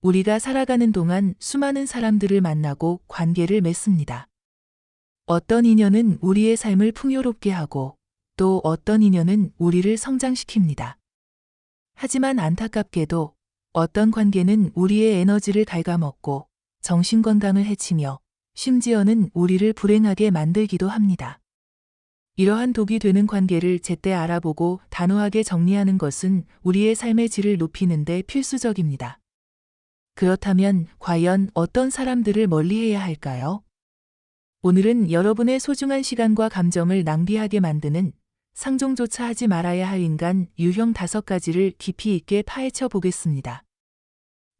우리가 살아가는 동안 수많은 사람들을 만나고 관계를 맺습니다. 어떤 인연은 우리의 삶을 풍요롭게 하고 또 어떤 인연은 우리를 성장시킵니다. 하지만 안타깝게도 어떤 관계는 우리의 에너지를 갉아먹고 정신건강을 해치며 심지어는 우리를 불행하게 만들기도 합니다. 이러한 독이 되는 관계를 제때 알아보고 단호하게 정리하는 것은 우리의 삶의 질을 높이는 데 필수적입니다. 그렇다면 과연 어떤 사람들을 멀리해야 할까요? 오늘은 여러분의 소중한 시간과 감정을 낭비하게 만드는 상종조차 하지 말아야 할 인간 유형 5가지를 깊이 있게 파헤쳐 보겠습니다.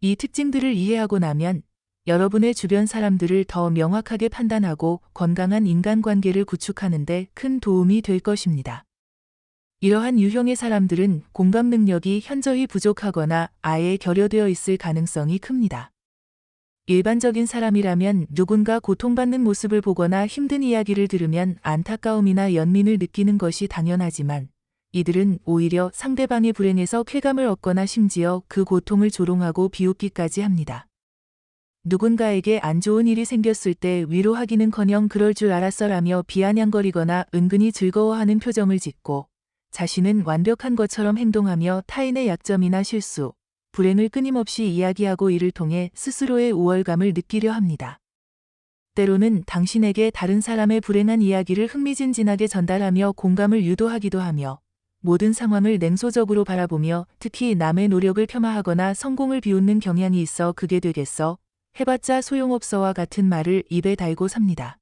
이 특징들을 이해하고 나면 여러분의 주변 사람들을 더 명확하게 판단하고 건강한 인간관계를 구축하는 데 큰 도움이 될 것입니다. 이러한 유형의 사람들은 공감 능력이 현저히 부족하거나 아예 결여되어 있을 가능성이 큽니다. 일반적인 사람이라면 누군가 고통받는 모습을 보거나 힘든 이야기를 들으면 안타까움이나 연민을 느끼는 것이 당연하지만 이들은 오히려 상대방의 불행에서 쾌감을 얻거나 심지어 그 고통을 조롱하고 비웃기까지 합니다. 누군가에게 안 좋은 일이 생겼을 때 위로하기는커녕 그럴 줄 알았어라며 비아냥거리거나 은근히 즐거워하는 표정을 짓고 자신은 완벽한 것처럼 행동하며 타인의 약점이나 실수, 불행을 끊임없이 이야기하고 이를 통해 스스로의 우월감을 느끼려 합니다. 때로는 당신에게 다른 사람의 불행한 이야기를 흥미진진하게 전달하며 공감을 유도하기도 하며 모든 상황을 냉소적으로 바라보며 특히 남의 노력을 폄하하거나 성공을 비웃는 경향이 있어 그게 되겠어? 해봤자 소용없어와 같은 말을 입에 달고 삽니다.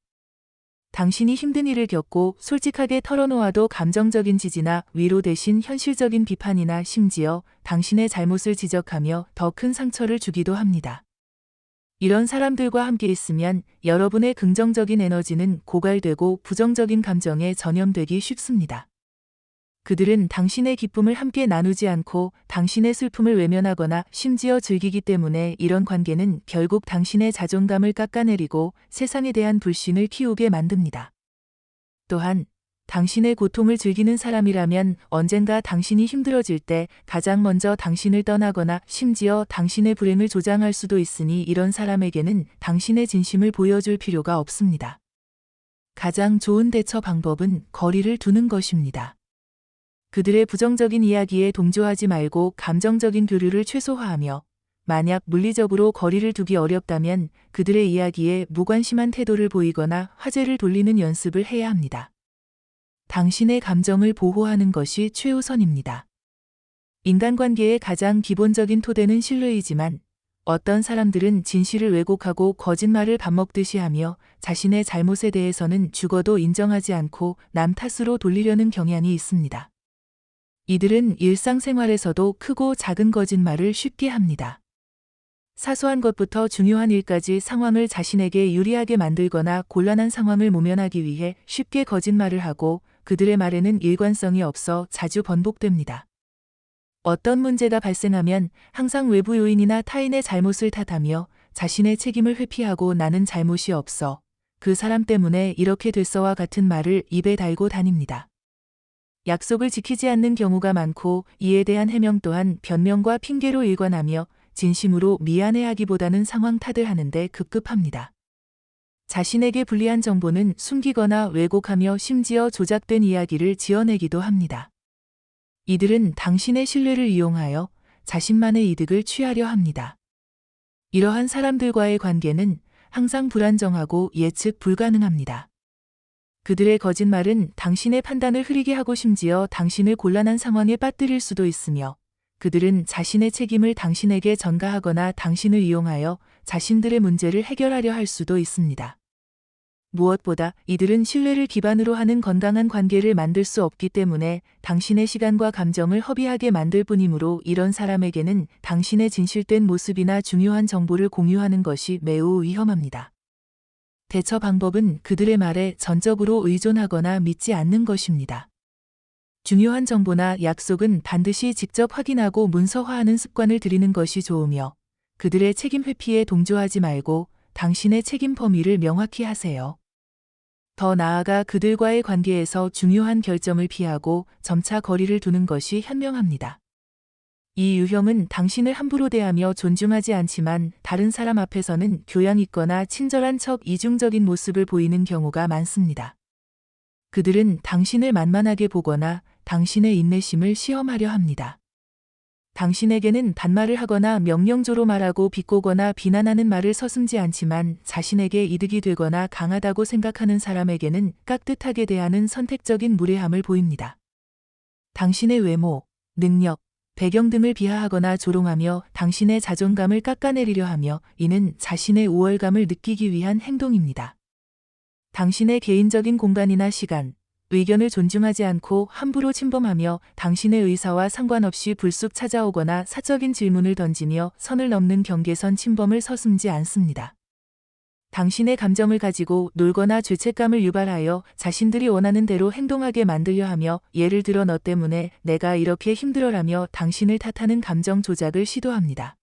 당신이 힘든 일을 겪고 솔직하게 털어놓아도 감정적인 지지나 위로 대신 현실적인 비판이나 심지어 당신의 잘못을 지적하며 더 큰 상처를 주기도 합니다. 이런 사람들과 함께 있으면 여러분의 긍정적인 에너지는 고갈되고 부정적인 감정에 전염되기 쉽습니다. 그들은 당신의 기쁨을 함께 나누지 않고 당신의 슬픔을 외면하거나 심지어 즐기기 때문에 이런 관계는 결국 당신의 자존감을 깎아내리고 세상에 대한 불신을 키우게 만듭니다. 또한 당신의 고통을 즐기는 사람이라면 언젠가 당신이 힘들어질 때 가장 먼저 당신을 떠나거나 심지어 당신의 불행을 조장할 수도 있으니 이런 사람에게는 당신의 진심을 보여줄 필요가 없습니다. 가장 좋은 대처 방법은 거리를 두는 것입니다. 그들의 부정적인 이야기에 동조하지 말고 감정적인 교류를 최소화하며 만약 물리적으로 거리를 두기 어렵다면 그들의 이야기에 무관심한 태도를 보이거나 화제를 돌리는 연습을 해야 합니다. 당신의 감정을 보호하는 것이 최우선입니다. 인간관계의 가장 기본적인 토대는 신뢰이지만 어떤 사람들은 진실을 왜곡하고 거짓말을 밥 먹듯이 하며 자신의 잘못에 대해서는 죽어도 인정하지 않고 남 탓으로 돌리려는 경향이 있습니다. 이들은 일상생활에서도 크고 작은 거짓말을 쉽게 합니다. 사소한 것부터 중요한 일까지 상황을 자신에게 유리하게 만들거나 곤란한 상황을 모면하기 위해 쉽게 거짓말을 하고 그들의 말에는 일관성이 없어 자주 번복됩니다. 어떤 문제가 발생하면 항상 외부 요인이나 타인의 잘못을 탓하며 자신의 책임을 회피하고 나는 잘못이 없어, 그 사람 때문에 이렇게 됐어와 같은 말을 입에 달고 다닙니다. 약속을 지키지 않는 경우가 많고 이에 대한 해명 또한 변명과 핑계로 일관하며 진심으로 미안해하기보다는 상황 탓을 하는데 급급합니다. 자신에게 불리한 정보는 숨기거나 왜곡하며 심지어 조작된 이야기를 지어내기도 합니다. 이들은 당신의 신뢰를 이용하여 자신만의 이득을 취하려 합니다. 이러한 사람들과의 관계는 항상 불안정하고 예측 불가능합니다. 그들의 거짓말은 당신의 판단을 흐리게 하고 심지어 당신을 곤란한 상황에 빠뜨릴 수도 있으며 그들은 자신의 책임을 당신에게 전가하거나 당신을 이용하여 자신들의 문제를 해결하려 할 수도 있습니다. 무엇보다 이들은 신뢰를 기반으로 하는 건강한 관계를 만들 수 없기 때문에 당신의 시간과 감정을 허비하게 만들 뿐이므로 이런 사람에게는 당신의 진실된 모습이나 중요한 정보를 공유하는 것이 매우 위험합니다. 대처 방법은 그들의 말에 전적으로 의존하거나 믿지 않는 것입니다. 중요한 정보나 약속은 반드시 직접 확인하고 문서화하는 습관을 들이는 것이 좋으며 그들의 책임 회피에 동조하지 말고 당신의 책임 범위를 명확히 하세요. 더 나아가 그들과의 관계에서 중요한 결정을 피하고 점차 거리를 두는 것이 현명합니다. 이 유형은 당신을 함부로 대하며 존중하지 않지만 다른 사람 앞에서는 교양 있거나 친절한 척 이중적인 모습을 보이는 경우가 많습니다. 그들은 당신을 만만하게 보거나 당신의 인내심을 시험하려 합니다. 당신에게는 반말을 하거나 명령조로 말하고 비꼬거나 비난하는 말을 서슴지 않지만 자신에게 이득이 되거나 강하다고 생각하는 사람에게는 깍듯하게 대하는 선택적인 무례함을 보입니다. 당신의 외모, 능력, 배경 등을 비하하거나 조롱하며 당신의 자존감을 깎아내리려 하며 이는 자신의 우월감을 느끼기 위한 행동입니다. 당신의 개인적인 공간이나 시간, 의견을 존중하지 않고 함부로 침범하며 당신의 의사와 상관없이 불쑥 찾아오거나 사적인 질문을 던지며 선을 넘는 경계선 침범을 서슴지 않습니다. 당신의 감정을 가지고 놀거나 죄책감을 유발하여 자신들이 원하는 대로 행동하게 만들려 하며 예를 들어 너 때문에 내가 이렇게 힘들어라며 당신을 탓하는 감정 조작을 시도합니다.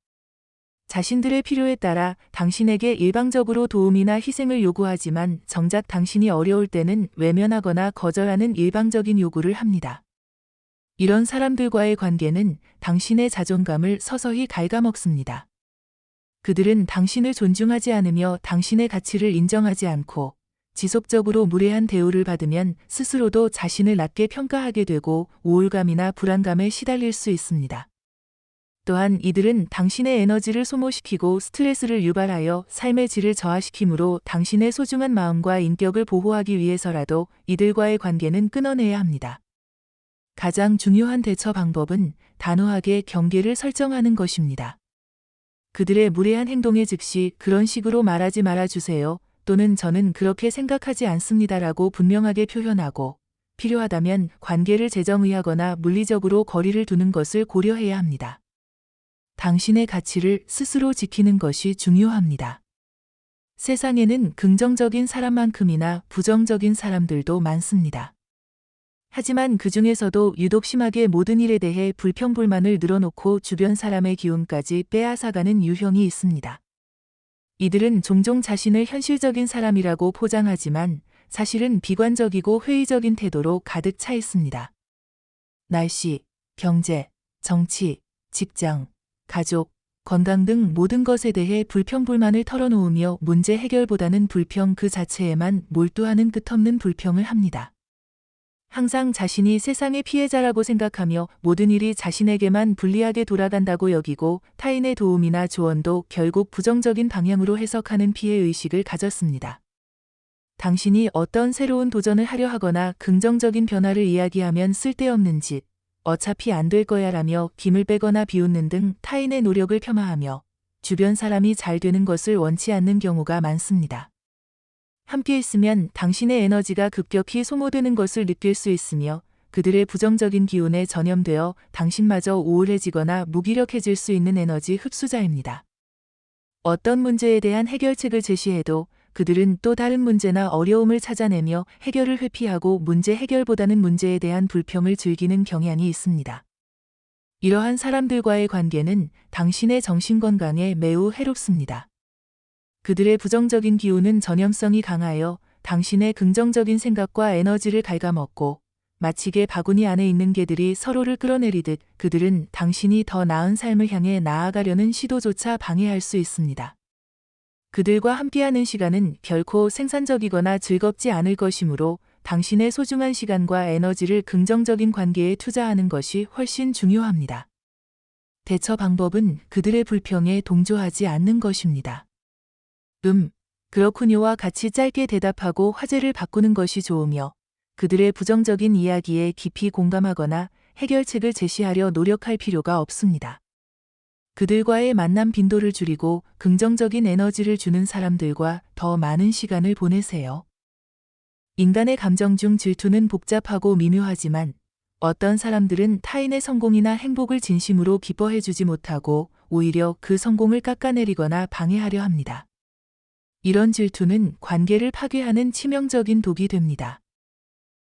자신들의 필요에 따라 당신에게 일방적으로 도움이나 희생을 요구하지만 정작 당신이 어려울 때는 외면하거나 거절하는 일방적인 요구를 합니다. 이런 사람들과의 관계는 당신의 자존감을 서서히 갉아먹습니다. 그들은 당신을 존중하지 않으며 당신의 가치를 인정하지 않고 지속적으로 무례한 대우를 받으면 스스로도 자신을 낮게 평가하게 되고 우울감이나 불안감에 시달릴 수 있습니다. 또한 이들은 당신의 에너지를 소모시키고 스트레스를 유발하여 삶의 질을 저하시키므로 당신의 소중한 마음과 인격을 보호하기 위해서라도 이들과의 관계는 끊어내야 합니다. 가장 중요한 대처 방법은 단호하게 경계를 설정하는 것입니다. 그들의 무례한 행동에 즉시 그런 식으로 말하지 말아주세요 또는 저는 그렇게 생각하지 않습니다라고 분명하게 표현하고 필요하다면 관계를 재정의하거나 물리적으로 거리를 두는 것을 고려해야 합니다. 당신의 가치를 스스로 지키는 것이 중요합니다. 세상에는 긍정적인 사람만큼이나 부정적인 사람들도 많습니다. 하지만 그 중에서도 유독 심하게 모든 일에 대해 불평불만을 늘어놓고 주변 사람의 기운까지 빼앗아가는 유형이 있습니다. 이들은 종종 자신을 현실적인 사람이라고 포장하지만 사실은 비관적이고 회의적인 태도로 가득 차 있습니다. 날씨, 경제, 정치, 직장, 가족, 건강 등 모든 것에 대해 불평불만을 털어놓으며 문제 해결보다는 불평 그 자체에만 몰두하는 끝없는 불평을 합니다. 항상 자신이 세상의 피해자라고 생각하며 모든 일이 자신에게만 불리하게 돌아간다고 여기고 타인의 도움이나 조언도 결국 부정적인 방향으로 해석하는 피해의식을 가졌습니다. 당신이 어떤 새로운 도전을 하려 하거나 긍정적인 변화를 이야기하면 쓸데없는 짓, 어차피 안 될 거야 라며 김을 빼거나 비웃는 등 타인의 노력을 폄하하며 주변 사람이 잘 되는 것을 원치 않는 경우가 많습니다. 함께 있으면 당신의 에너지가 급격히 소모되는 것을 느낄 수 있으며 그들의 부정적인 기운에 전염되어 당신마저 우울해지거나 무기력해질 수 있는 에너지 흡수자입니다. 어떤 문제에 대한 해결책을 제시해도 그들은 또 다른 문제나 어려움을 찾아내며 해결을 회피하고 문제 해결보다는 문제에 대한 불평을 즐기는 경향이 있습니다. 이러한 사람들과의 관계는 당신의 정신건강에 매우 해롭습니다. 그들의 부정적인 기운은 전염성이 강하여 당신의 긍정적인 생각과 에너지를 갉아먹고 마치 개 바구니 안에 있는 개들이 서로를 끌어내리듯 그들은 당신이 더 나은 삶을 향해 나아가려는 시도조차 방해할 수 있습니다. 그들과 함께하는 시간은 결코 생산적이거나 즐겁지 않을 것이므로 당신의 소중한 시간과 에너지를 긍정적인 관계에 투자하는 것이 훨씬 중요합니다. 대처 방법은 그들의 불평에 동조하지 않는 것입니다. 그렇군요와 같이 짧게 대답하고 화제를 바꾸는 것이 좋으며 그들의 부정적인 이야기에 깊이 공감하거나 해결책을 제시하려 노력할 필요가 없습니다. 그들과의 만남 빈도를 줄이고 긍정적인 에너지를 주는 사람들과 더 많은 시간을 보내세요. 인간의 감정 중 질투는 복잡하고 미묘하지만 어떤 사람들은 타인의 성공이나 행복을 진심으로 기뻐해주지 못하고 오히려 그 성공을 깎아내리거나 방해하려 합니다. 이런 질투는 관계를 파괴하는 치명적인 독이 됩니다.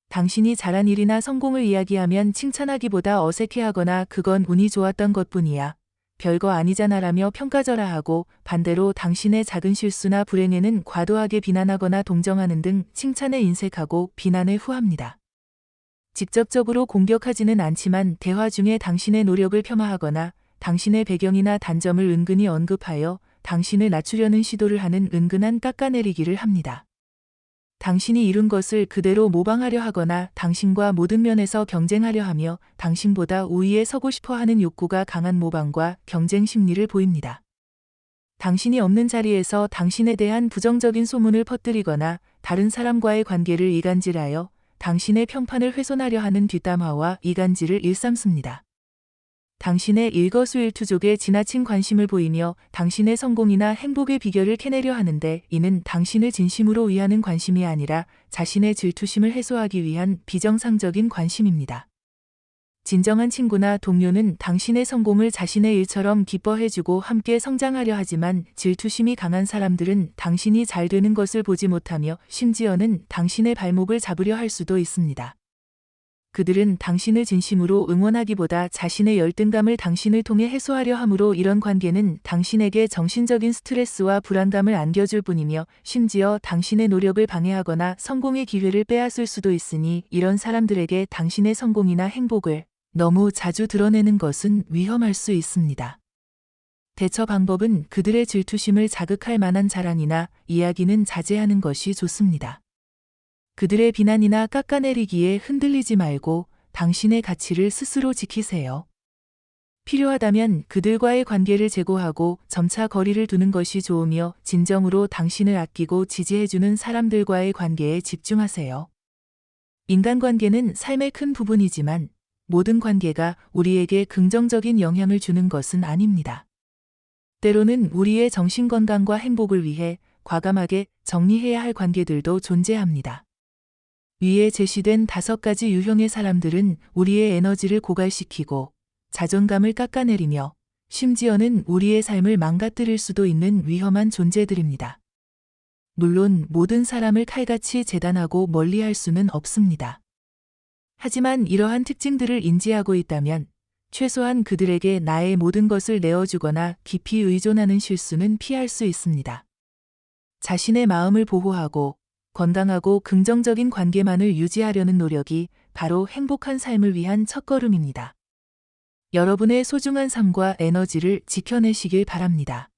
당신이 잘한 일이나 성공을 이야기하면 칭찬하기보다 어색해하거나 그건 운이 좋았던 것뿐이야. 별거 아니잖아라며 평가절하하고 반대로 당신의 작은 실수나 불행에는 과도하게 비난하거나 동정하는 등 칭찬에 인색하고 비난에 후합니다. 직접적으로 공격하지는 않지만 대화 중에 당신의 노력을 폄하하거나 당신의 배경이나 단점을 은근히 언급하여 당신을 낮추려는 시도를 하는 은근한 깎아내리기를 합니다. 당신이 이룬 것을 그대로 모방하려 하거나 당신과 모든 면에서 경쟁하려 하며 당신보다 우위에 서고 싶어 하는 욕구가 강한 모방과 경쟁 심리를 보입니다. 당신이 없는 자리에서 당신에 대한 부정적인 소문을 퍼뜨리거나 다른 사람과의 관계를 이간질하여 당신의 평판을 훼손하려 하는 뒷담화와 이간질을 일삼습니다. 당신의 일거수일투족에 지나친 관심을 보이며 당신의 성공이나 행복의 비결을 캐내려 하는데 이는 당신을 진심으로 위하는 관심이 아니라 자신의 질투심을 해소하기 위한 비정상적인 관심입니다. 진정한 친구나 동료는 당신의 성공을 자신의 일처럼 기뻐해주고 함께 성장하려 하지만 질투심이 강한 사람들은 당신이 잘 되는 것을 보지 못하며 심지어는 당신의 발목을 잡으려 할 수도 있습니다. 그들은 당신을 진심으로 응원하기보다 자신의 열등감을 당신을 통해 해소하려 하므로 이런 관계는 당신에게 정신적인 스트레스와 불안감을 안겨줄 뿐이며 심지어 당신의 노력을 방해하거나 성공의 기회를 빼앗을 수도 있으니 이런 사람들에게 당신의 성공이나 행복을 너무 자주 드러내는 것은 위험할 수 있습니다. 대처 방법은 그들의 질투심을 자극할 만한 자랑이나 이야기는 자제하는 것이 좋습니다. 그들의 비난이나 깎아내리기에 흔들리지 말고 당신의 가치를 스스로 지키세요. 필요하다면 그들과의 관계를 제고하고 점차 거리를 두는 것이 좋으며 진정으로 당신을 아끼고 지지해주는 사람들과의 관계에 집중하세요. 인간관계는 삶의 큰 부분이지만 모든 관계가 우리에게 긍정적인 영향을 주는 것은 아닙니다. 때로는 우리의 정신건강과 행복을 위해 과감하게 정리해야 할 관계들도 존재합니다. 위에 제시된 5가지 유형의 사람들은 우리의 에너지를 고갈시키고 자존감을 깎아내리며 심지어는 우리의 삶을 망가뜨릴 수도 있는 위험한 존재들입니다. 물론 모든 사람을 칼같이 재단하고 멀리할 수는 없습니다. 하지만 이러한 특징들을 인지하고 있다면 최소한 그들에게 나의 모든 것을 내어주거나 깊이 의존하는 실수는 피할 수 있습니다. 자신의 마음을 보호하고 건강하고 긍정적인 관계만을 유지하려는 노력이 바로 행복한 삶을 위한 첫걸음입니다. 여러분의 소중한 삶과 에너지를 지켜내시길 바랍니다.